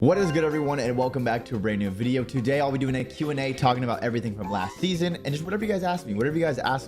What is good, everyone, and welcome back to a brand new video. Today I'll be doing a Q&A talking about everything from last season and just whatever you guys ask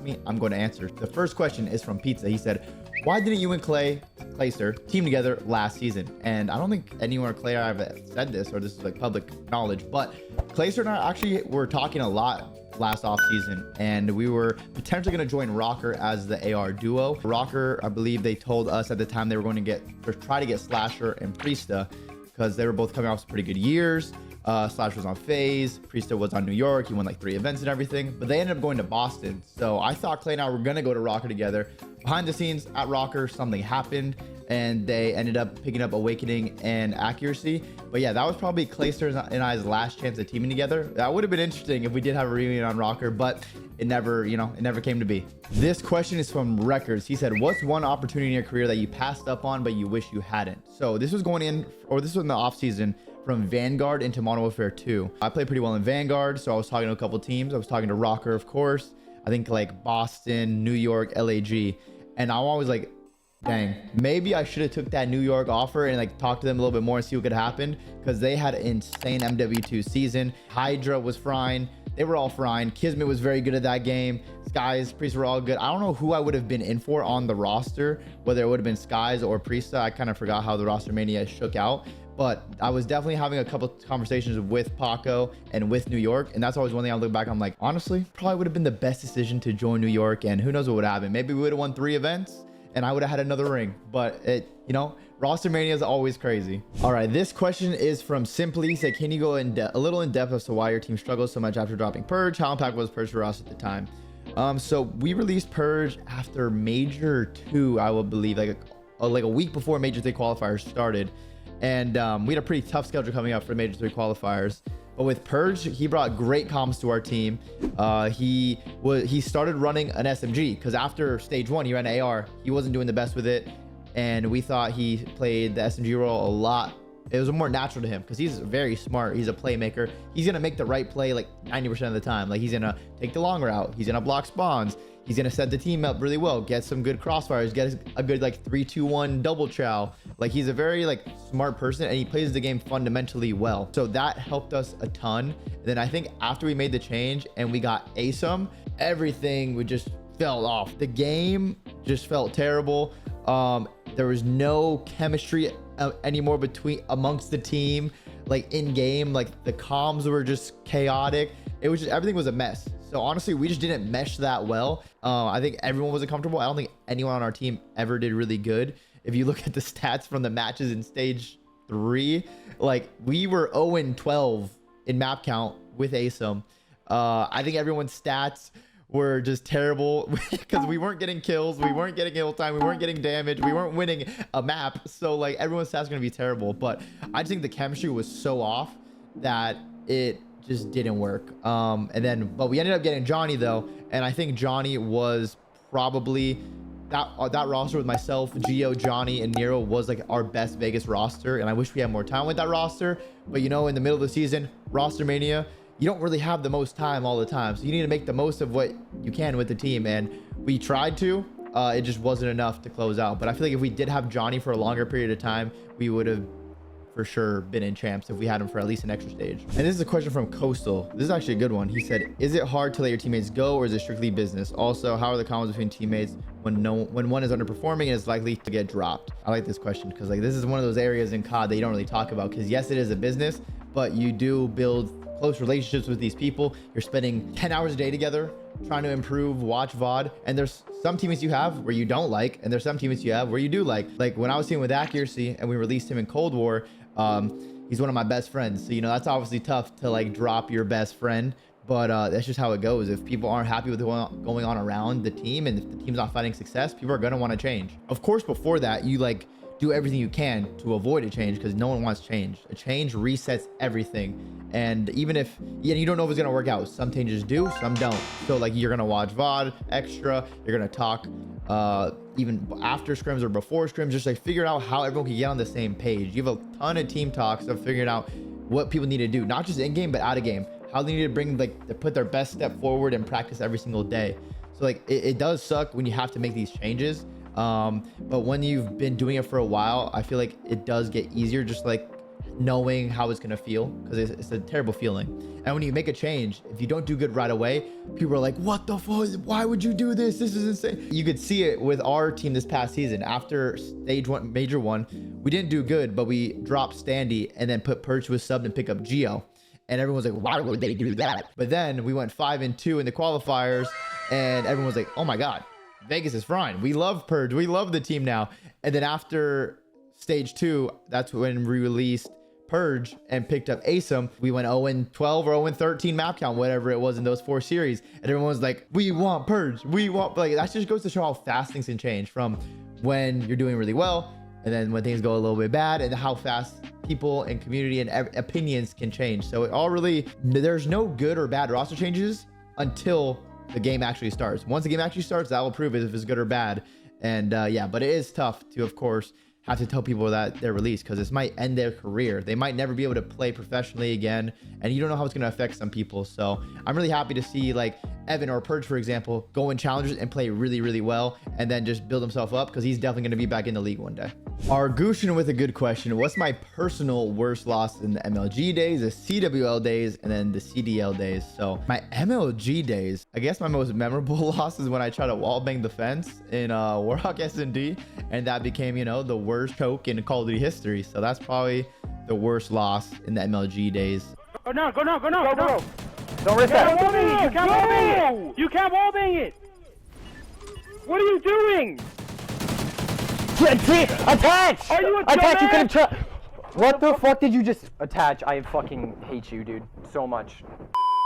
me, I'm going to answer. The first question is from Pizza. He said, why didn't you and Clayster team together last season? And I don't think anyone or Clay or I have said this, or this is like public knowledge, but Clayster and I actually were talking a lot last off season, and we were potentially going to join Rocker as the AR duo. Rocker, I believe they told us at the time they were going to try to get Slasher and Priesta, because they were both coming off some pretty good years. Slash was on FaZe, Priesta was on New York. He won like 3 events and everything, but they ended up going to Boston. So I thought Clay and I were gonna go to Rocker together. Behind the scenes at Rocker, something happened and they ended up picking up Awakening and Accuracy. But yeah, that was probably Clayster and I's last chance at teaming together. That would have been interesting if we did have a reunion on Rocker, but it never, it never came to be. This question is from Records. He said, what's one opportunity in your career that you passed up on but you wish you hadn't? So this was this was in the off season from Vanguard into Modern Warfare 2. I played pretty well in Vanguard, so I was talking to a couple teams. I was talking to Rocker, of course. I think like Boston, New York, LAG, and I'm always like, dang, maybe I should have took that New York offer and like talked to them a little bit more and see what could happen, because they had an insane MW2 season. Hydra was frying. They were all frying. Kismet was very good at that game. Skies, Priest were all good. I don't know who I would have been in for on the roster, whether it would have been Skies or Priesta. I kind of forgot how the roster mania shook out, but I was definitely having a couple conversations with Paco and with New York, and that's always one thing I look back, I'm like, honestly, probably would have been the best decision to join New York, and who knows what would happen. Maybe we would have won 3 events and I would have had another ring, but roster mania is always crazy. All right, this question is from Simply. He said, can you go a little in depth as to why your team struggles so much after dropping Purge? How impactful was Purge for us at the time? So we released Purge after Major 2, I will believe, like a week before Major 3 qualifiers started, and we had a pretty tough schedule coming up for Major 3 qualifiers. But with Purge, he brought great comms to our team. He started running an SMG, because after stage 1 he ran AR. He wasn't doing the best with it, and we thought he played the SMG role a lot. It was more natural to him because he's very smart. He's a playmaker. He's gonna make the right play like 90% of the time. Like, he's gonna take the long route. He's gonna block spawns. He's gonna set the team up really well, get some good crossfires, get a good like 3-2-1 double chow. Like, he's a very like smart person, and he plays the game fundamentally well. So that helped us a ton. And then I think after we made the change and we got ASUM, everything would just fell off. The game just felt terrible. There was no chemistry anymore amongst the team. Like, in game, like the comms were just chaotic. It was just, everything was a mess. So honestly, we just didn't mesh that well. I think everyone wasn't comfortable. I don't think anyone on our team ever did really good. If you look at the stats from the matches in stage 3, like, we were 0-12 in map count with ASUM. I think everyone's stats were just terrible because we weren't getting kills, we weren't getting kill time, we weren't getting damage, we weren't winning a map. So like, everyone's stats are gonna be terrible. But I just think the chemistry was so off that it just didn't work. But we ended up getting Johnny though, and I think Johnny was probably that roster with myself, Geo, Johnny, and Nero was like our best Vegas roster, and I wish we had more time with that roster. But in the middle of the season, roster mania, you don't really have the most time all the time, so you need to make the most of what you can with the team, and we tried to. It just wasn't enough to close out. But I feel like if we did have Johnny for a longer period of time, we would have for sure been in champs if we had him for at least an extra stage. And this is a question from Coastal. This is actually a good one. He said, is it hard to let your teammates go, or is it strictly business? Also, how are the combos between teammates when one is underperforming and is likely to get dropped? I like this question because like, this is one of those areas in COD that you don't really talk about, because yes, it is a business, but you do build close relationships with these people. You're spending 10 hours a day together trying to improve, watch VOD, and there's some teammates you have where you don't like, and there's some teammates you have where you do like. Like, when I was teaming with Accuracy and we released him in Cold War, he's one of my best friends, so that's obviously tough to like drop your best friend, but that's just how it goes. If people aren't happy with what's going on around the team, and if the team's not finding success, people are going to want to change. Of course, before that, you like do everything you can to avoid a change, because no one wants change. A change resets everything, and even if you don't know if it's gonna work out, some changes do, some don't. So like, you're gonna watch VOD extra, you're gonna talk even after scrims or before scrims, just like figure out how everyone can get on the same page. You have a ton of team talks of figuring out what people need to do, not just in game but out of game, how they need to bring to put their best step forward and practice every single day. So like, it does suck when you have to make these changes, but when you've been doing it for a while, I feel like it does get easier. Just like knowing how it's gonna feel, because it's a terrible feeling. And when you make a change, if you don't do good right away, people are like, what the fuck, why would you do this, this is insane. You could see it with our team this past season. After stage one, major one, we didn't do good, but we dropped Standy and then put Perch with sub and pick up Geo, and everyone's like, why would they do that? But then we went 5-2 in the qualifiers, and everyone was like, oh my god, Vegas is frying, we love Purge, we love the team now. And then after stage 2, that's when we released Purge and picked up ASIM. We went 0-12 or 0-13 map count, whatever it was in those 4 series, and everyone was like, we want Purge, we want, like, that just goes to show how fast things can change from when you're doing really well and then when things go a little bit bad, and how fast people and community and opinions can change. So it all really, there's no good or bad roster changes until the game actually starts. Once the game actually starts, that will prove it if it's good or bad. And yeah, but it is tough to, of course, have to tell people that they're released, because this might end their career. They might never be able to play professionally again, and you don't know how it's going to affect some people. So I'm really happy to see like Evan or Purge, for example, go in challenges and play really, really well, and then just build himself up, because he's definitely going to be back in the league one day. Argushin with a good question. What's my personal worst loss in the MLG days, the CWL days, and then the CDL days? So my MLG days, I guess my most memorable loss is when I tried to wallbang the fence in Warhawk S&D, and that became, you know, the worst choke in Call of Duty history. So that's probably the worst loss in the MLG days. Go now, go now, go now, go now. Don't risk that. You can't wallbang it. You can't wallbang it. What are you doing? Attach! Are you a attach? You dumbass? couldn't try. What the fuck did you just attach? I fucking hate you, dude, so much.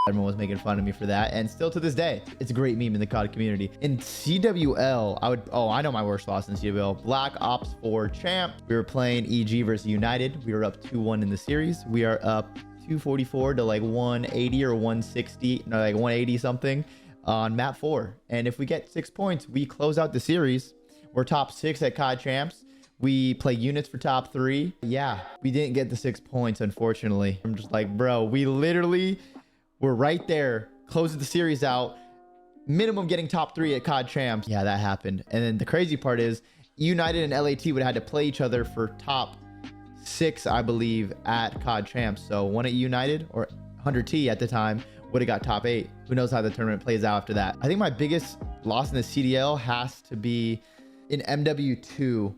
Everyone was making fun of me for that, and still to this day, it's a great meme in the COD community. In CWL, I know my worst loss in CWL. Black Ops 4 champ. We were playing EG versus United. We were up 2-1 in the series. We are up 244 to like 180 or 160, no, like 180 something on map 4. And if we get 6 points, we close out the series. We're top 6 at COD champs. We play units for top 3. Yeah, we didn't get the 6 points, unfortunately. I'm just like, bro, we literally were right there, closing the series out, minimum getting top 3 at COD champs. Yeah, that happened. And then the crazy part is United and LAT would have had to play each other for top 6, I believe, at COD champs. So one at United or 100T at the time would have got top 8. Who knows how the tournament plays out after that. I think my biggest loss in the CDL has to be in MW2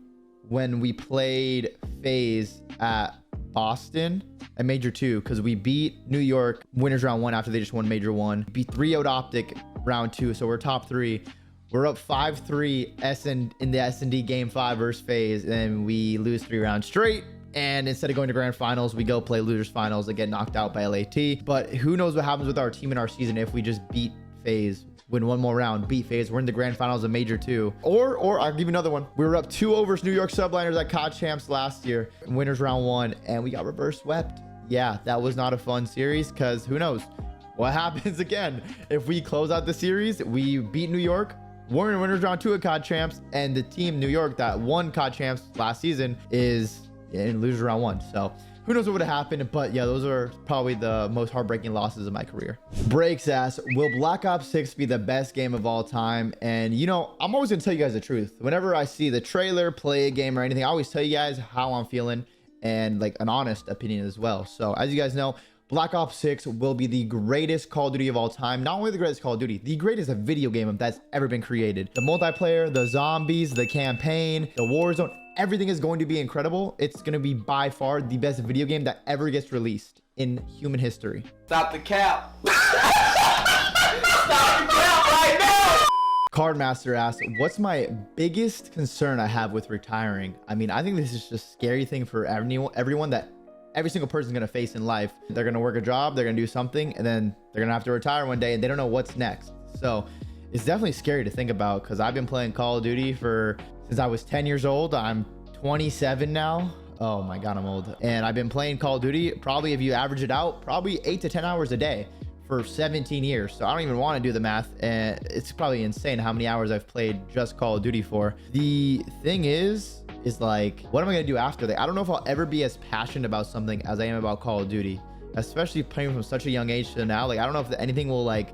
when we played FaZe at Boston at Major 2, because we beat New York winners round 1 after they just won Major 1. Beat 3-0'd Optic round 2, so we're top 3. We're up 5-3 in the S&D game 5 versus FaZe, and then we lose 3 rounds straight. And instead of going to grand finals, we go play losers finals and get knocked out by LAT. But who knows what happens with our team in our season if we just beat FaZe, win one more round, beat FaZe, we're in the grand finals of Major 2. Or I'll give you another one. We were up 2-0 versus New York Subliners at COD champs last year, winners round 1, and we got reverse swept. Yeah, that was not a fun series, because who knows what happens again if we close out the series. We beat New York, we're in winners round 2 at COD champs, and the team New York that won COD champs last season is in losers round 1. So who knows what would have happened. But yeah, those are probably the most heartbreaking losses of my career. Breaks asks, will Black Ops 6 be the best game of all time? And you know, I'm always gonna tell you guys the truth. Whenever I see the trailer, play a game or anything, I always tell you guys how I'm feeling and like an honest opinion as well. So as you guys know, Black Ops 6 will be the greatest Call of Duty of all time. Not only the greatest Call of Duty, the greatest video game that's ever been created. The multiplayer, the zombies, the campaign, the war zone, everything is going to be incredible. It's going to be by far the best video game that ever gets released in human history. Stop the cap. Stop the cap right now. Cardmaster asks, what's my biggest concern I have with retiring? I mean, I think this is just a scary thing for everyone that every single person is going to face in life. They're going to work a job, they're going to do something, and then they're going to have to retire one day, and they don't know what's next. So it's definitely scary to think about, because I've been playing Call of Duty since I was 10 years old. I'm 27 now. Oh my God, I'm old. And I've been playing Call of Duty, probably if you average it out, probably 8 to 10 hours a day for 17 years. So I don't even want to do the math. And it's probably insane how many hours I've played just Call of Duty for. The thing is like, what am I going to do after that? I don't know if I'll ever be as passionate about something as I am about Call of Duty, especially playing from such a young age to now. Like, I don't know if anything will like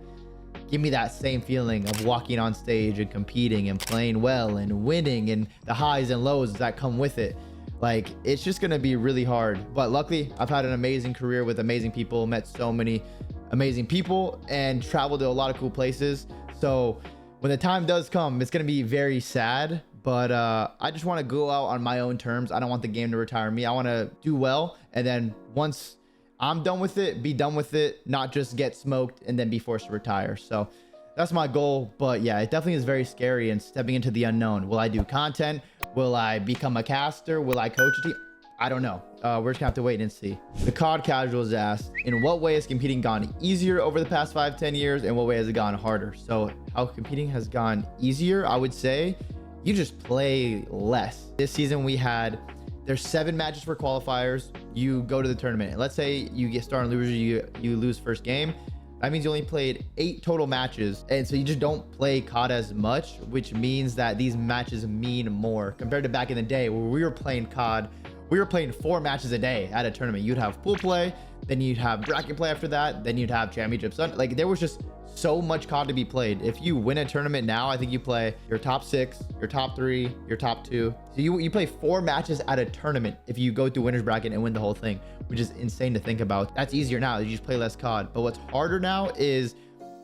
give me that same feeling of walking on stage and competing and playing well and winning and the highs and lows that come with it. Like, it's just gonna be really hard. But luckily, I've had an amazing career with amazing people, met so many amazing people, and traveled to a lot of cool places. So when the time does come, it's gonna be very sad. But I just want to go out on my own terms. I don't want the game to retire me. I want to do well, and then once I'm done with it, be done with it, not just get smoked and then be forced to retire. So that's my goal. But yeah, it definitely is very scary and stepping into the unknown. Will I do content? Will I become a caster? Will I coach a team? I don't know. We're just gonna have to wait and see. The COD Casuals asked, in what way has competing gone easier over the past 5-10 years? And what way has it gone harder? So how competing has gone easier, I would say you just play less. This season there's 7 matches for qualifiers. You go to the tournament. Let's say you get started and you lose first game. That means you only played 8 total matches. And so you just don't play COD as much, which means that these matches mean more compared to back in the day where we were playing COD. We were playing 4 matches a day at a tournament. You'd have pool play, then you'd have bracket play after that, then you'd have championship. Like, there was just so much COD to be played. If you win a tournament now, I think you play your top 6, your top 3, your top 2. So you play 4 matches at a tournament if you go through winners bracket and win the whole thing, which is insane to think about. That's easier now. You just play less COD. But what's harder now is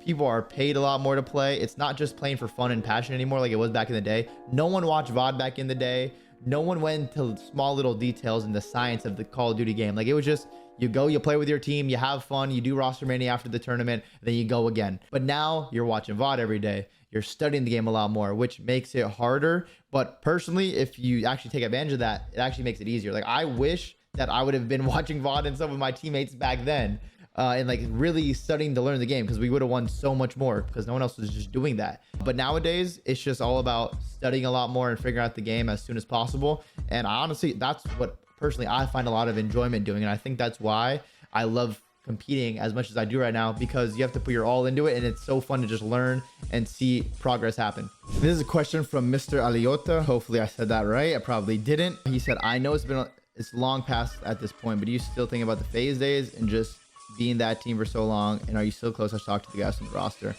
people are paid a lot more to play. It's not just playing for fun and passion anymore like it was back in the day. No one watched VOD back in the day. No one went into small little details in the science of the Call of Duty game. Like, it was just, you go, you play with your team, you have fun, you do roster mania after the tournament, then you go again. But now you're watching VOD every day. You're studying the game a lot more, which makes it harder. But personally, if you actually take advantage of that, it actually makes it easier. Like, I wish that I would have been watching VOD and some of my teammates back then, and like really studying to learn the game, because we would have won so much more because no one else was just doing that. But nowadays, it's just all about studying a lot more and figuring out the game as soon as possible. And honestly, that's what personally I find a lot of enjoyment doing. And I think that's why I love competing as much as I do right now, because you have to put your all into it, and it's so fun to just learn and see progress happen. This is a question from Mr. Aliota. Hopefully I said that right. I probably didn't. He said, I know it's long past at this point, but do you still think about the FaZe days and just being that team for so long? And are you still close to talk to the guys on the roster?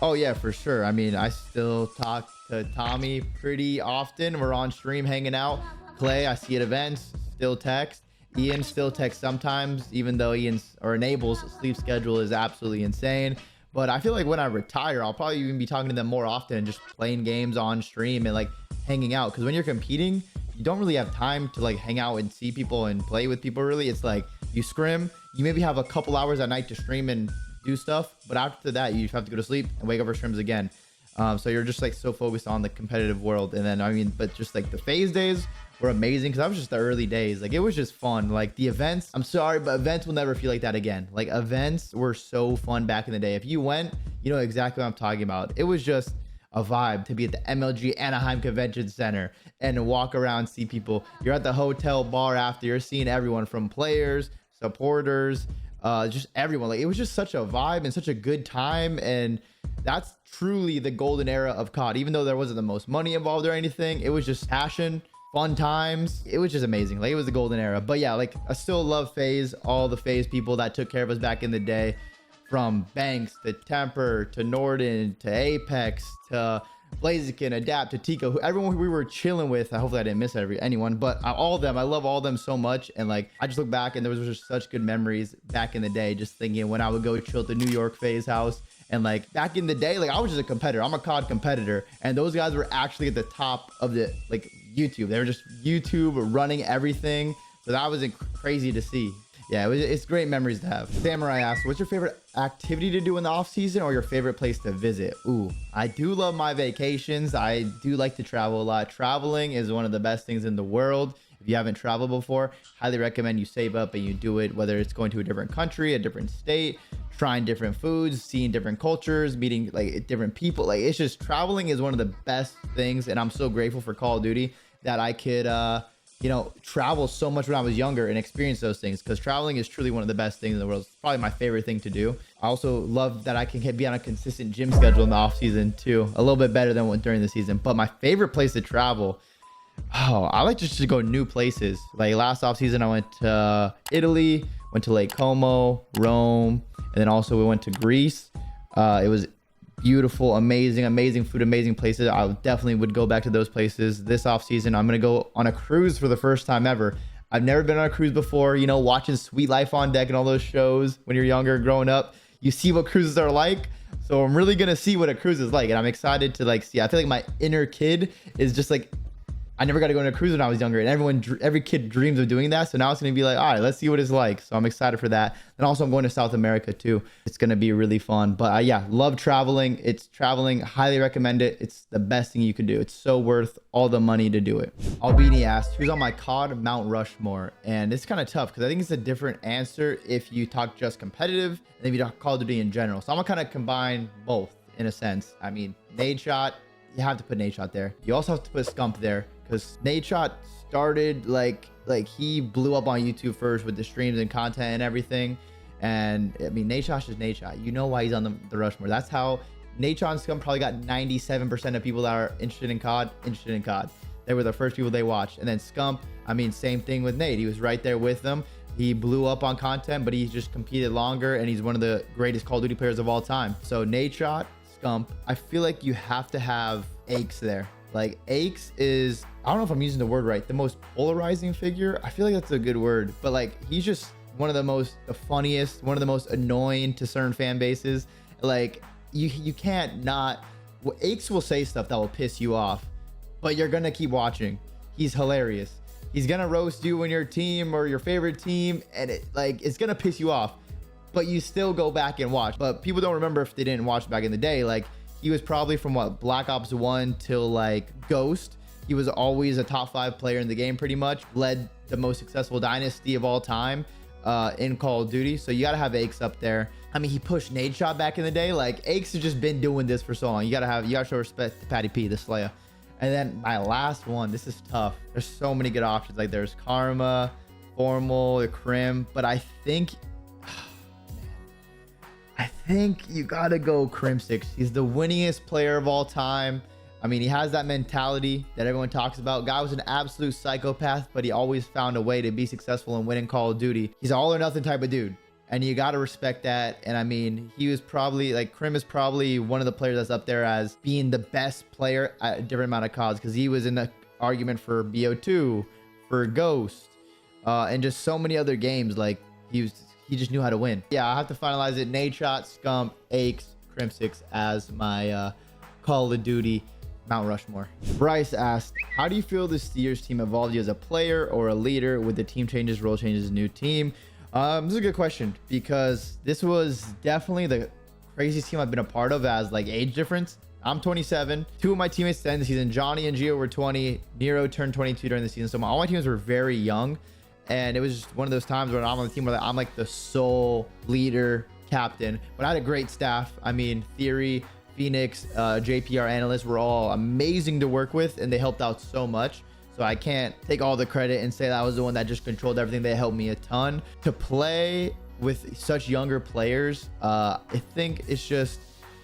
Oh yeah, for sure. I mean, I still talk to Tommy pretty often. We're on stream hanging out. Clay, I see at events, still text. Ian still texts sometimes, even though Enable's sleep schedule is absolutely insane. But I feel like when I retire, I'll probably even be talking to them more often and just playing games on stream and like hanging out. Because when you're competing, you don't really have time to like hang out and see people and play with people. Really, it's like you scrim, you maybe have a couple hours at night to stream and do stuff, but after that you have to go to sleep and wake up for scrims again. So you're just like so focused on the competitive world. And then, I mean, but just like the FaZe days were amazing, because that was just the early days. Like, it was just fun. Like the events, I'm sorry, but events will never feel like that again. Like, events were so fun back in the day. If you went, you know exactly what I'm talking about. It was just a vibe to be at the MLG Anaheim Convention Center and walk around, see people. You're at the hotel bar after, you're seeing everyone from players, supporters, just everyone. Like, it was just such a vibe and such a good time. And that's truly the golden era of COD. Even though there wasn't the most money involved or anything, it was just passion, fun times. It was just amazing. Like, it was the golden era. But yeah, like, I still love FaZe, all the FaZe people that took care of us back in the day, from Banks to Temper to Norden to Apex to Blaziken, Adapt to Tico, everyone who we were chilling with. Hopefully I didn't miss anyone, but all of them, I love all of them so much. And like, I just look back and there was just such good memories back in the day, just thinking when I would go chill at the New York FaZe house. And like back in the day, like, I was just a competitor. I'm a COD competitor, and those guys were actually at the top of the like YouTube. They were just YouTube running everything. So that was crazy to see. Yeah, it's great memories to have. Samurai asked, what's your favorite activity to do in the off season, or your favorite place to visit? Ooh, I do love my vacations. I do like to travel a lot. Traveling is one of the best things in the world. If you haven't traveled before, highly recommend you save up and you do it, whether it's going to a different country, a different state, trying different foods, seeing different cultures, meeting like different people. Like, it's just, traveling is one of the best things. And I'm so grateful for Call of Duty that I could, you know, travel so much when I was younger and experience those things, because traveling is truly one of the best things in the world. It's probably my favorite thing to do. I also love that I can be on a consistent gym schedule in the off season too, a little bit better than during the season. But my favorite place to travel, I like just to go new places. Like last off season, I went to Italy, went to Lake Como, Rome, and then also we went to Greece. It was beautiful, amazing food, amazing places. I definitely would go back to those places this off season. I'm gonna go on a cruise for the first time ever. I've never been on a cruise before. You know, watching Sweet Life on Deck and all those shows when you're younger, growing up, you see what cruises are like. So I'm really gonna see what a cruise is like, and I'm excited to like see. I feel like my inner kid is just like, I never got to go on a cruise when I was younger, and every kid dreams of doing that. So now it's gonna be like, all right, let's see what it's like. So I'm excited for that. And also I'm going to South America too. It's gonna be really fun. But yeah, love traveling. It's traveling. Highly recommend it. It's the best thing you could do. It's so worth all the money to do it. Albini asked, who's on my COD Mount Rushmore? And it's kind of tough because I think it's a different answer if you talk just competitive and if you talk Call of Duty in general. So I'm gonna kind of combine both in a sense. I mean, Nadeshot, you have to put Nadeshot there. You also have to put Scump there, because Nadeshot started like he blew up on YouTube first with the streams and content and everything. And I mean, Nadeshot's just Nadeshot. You know why he's on the Rushmore. That's how Nadeshot and Scum probably got 97% of people that are interested in COD. They were the first people they watched. And then Scump, I mean, same thing with Nate. He was right there with them. He blew up on content, but he just competed longer, and he's one of the greatest Call of Duty players of all time. So Nadeshot, Scump, I feel like you have to have Aches there. Like, Aches is, I don't know if I'm using the word right, the most polarizing figure. I feel like that's a good word, but like, he's just one of the funniest, one of the most annoying to certain fan bases. Like, you can't not, well, Aches will say stuff that will piss you off, but you're gonna keep watching. He's hilarious. He's gonna roast you and your team or your favorite team, and it's gonna piss you off, but you still go back and watch. But people don't remember if they didn't watch back in the day. Like, he was probably from what, Black Ops 1 till like Ghost. He was always a top 5 player in the game, pretty much. Led the most successful dynasty of all time in Call of Duty. So you gotta have Aches up there. I mean, he pushed Nadeshot back in the day. Like, Aches has just been doing this for so long. You gotta show respect to Patty P, the Slayer. And then my last one, this is tough. There's so many good options. Like, there's Karma, Formal, the Crim, but I think you gotta go Crim6. He's the winningest player of all time. I mean, he has that mentality that everyone talks about. Guy was an absolute psychopath, but he always found a way to be successful and win in Call of Duty. He's an all or nothing type of dude, and you gotta respect that. And I mean, he was probably, like, Crim is probably one of the players that's up there as being the best player at a different amount of CODs, because he was in the argument for BO2, for Ghost, and just so many other games. Like, he just knew how to win. Yeah, I have to finalize it. Nadeshot, Scump, Aches, Crim6 as my Call of Duty Mount Rushmore. Bryce asked, how do you feel the Steelers team evolved you as a player or a leader with the team changes, role changes, new team? This is a good question, because this was definitely the craziest team I've been a part of as like age difference. I'm 27. 2 of my teammates to end the season, Johnny and Gio, were 20. Nero turned 22 during the season. So all my teams were very young. And it was just one of those times where I'm on the team where I'm like the sole leader, captain. But I had a great staff. I mean, Theory, Phoenix, JPR analysts were all amazing to work with, and they helped out so much. So I can't take all the credit and say that I was the one that just controlled everything. They helped me a ton. To play with such younger players, I think it's just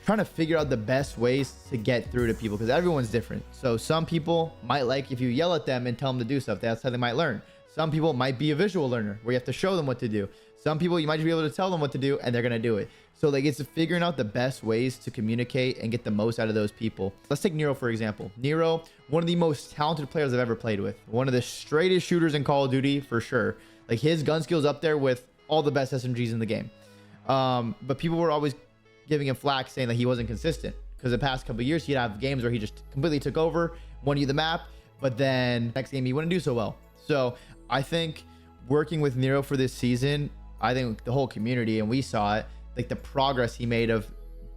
trying to figure out the best ways to get through to people, because everyone's different. So some people might like if you yell at them and tell them to do stuff. That's how they might learn. Some people might be a visual learner where you have to show them what to do. Some people, you might just be able to tell them what to do and they're going to do it. So like, it's figuring out the best ways to communicate and get the most out of those people. Let's take Nero, for example. Nero, one of the most talented players I've ever played with. One of the straightest shooters in Call of Duty for sure. Like, his gun skills up there with all the best SMGs in the game. But people were always giving him flack, saying that he wasn't consistent, because the past couple of years he'd have games where he just completely took over, won you the map, but then next game he wouldn't do so well. So I think working with Nero for this season, I think the whole community, and we saw it, like the progress he made of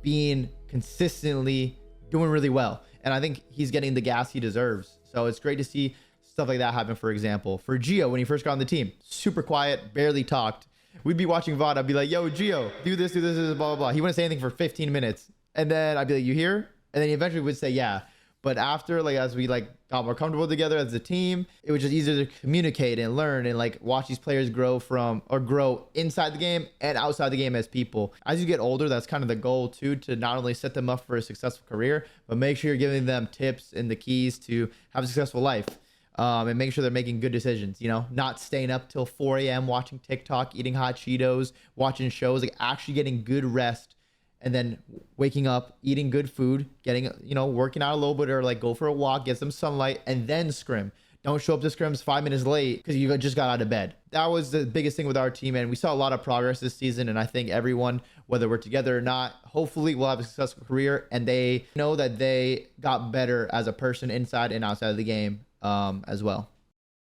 being consistently doing really well. And I think he's getting the gas he deserves. So it's great to see stuff like that happen. For example, for Gio, when he first got on the team, super quiet, barely talked. We'd be watching VOD. I'd be like, yo, Gio, do this, blah, blah, blah. He wouldn't say anything for 15 minutes. And then I'd be like, you here? And then he eventually would say, yeah. But after, like, as we like got more comfortable together as a team, it was just easier to communicate and learn and like watch these players grow inside the game and outside the game as people. As you get older, that's kind of the goal too, to not only set them up for a successful career, but make sure you're giving them tips and the keys to have a successful life. And make sure they're making good decisions, you know, not staying up till 4 a.m. watching TikTok, eating hot Cheetos, watching shows, like actually getting good rest and then waking up, eating good food, getting, working out a little bit or like go for a walk, get some sunlight, and then scrim. Don't show up to scrims 5 minutes late because you just got out of bed. That was the biggest thing with our team, and we saw a lot of progress this season. And I think everyone, whether we're together or not, hopefully will have a successful career, and they know that they got better as a person inside and outside of the game as well.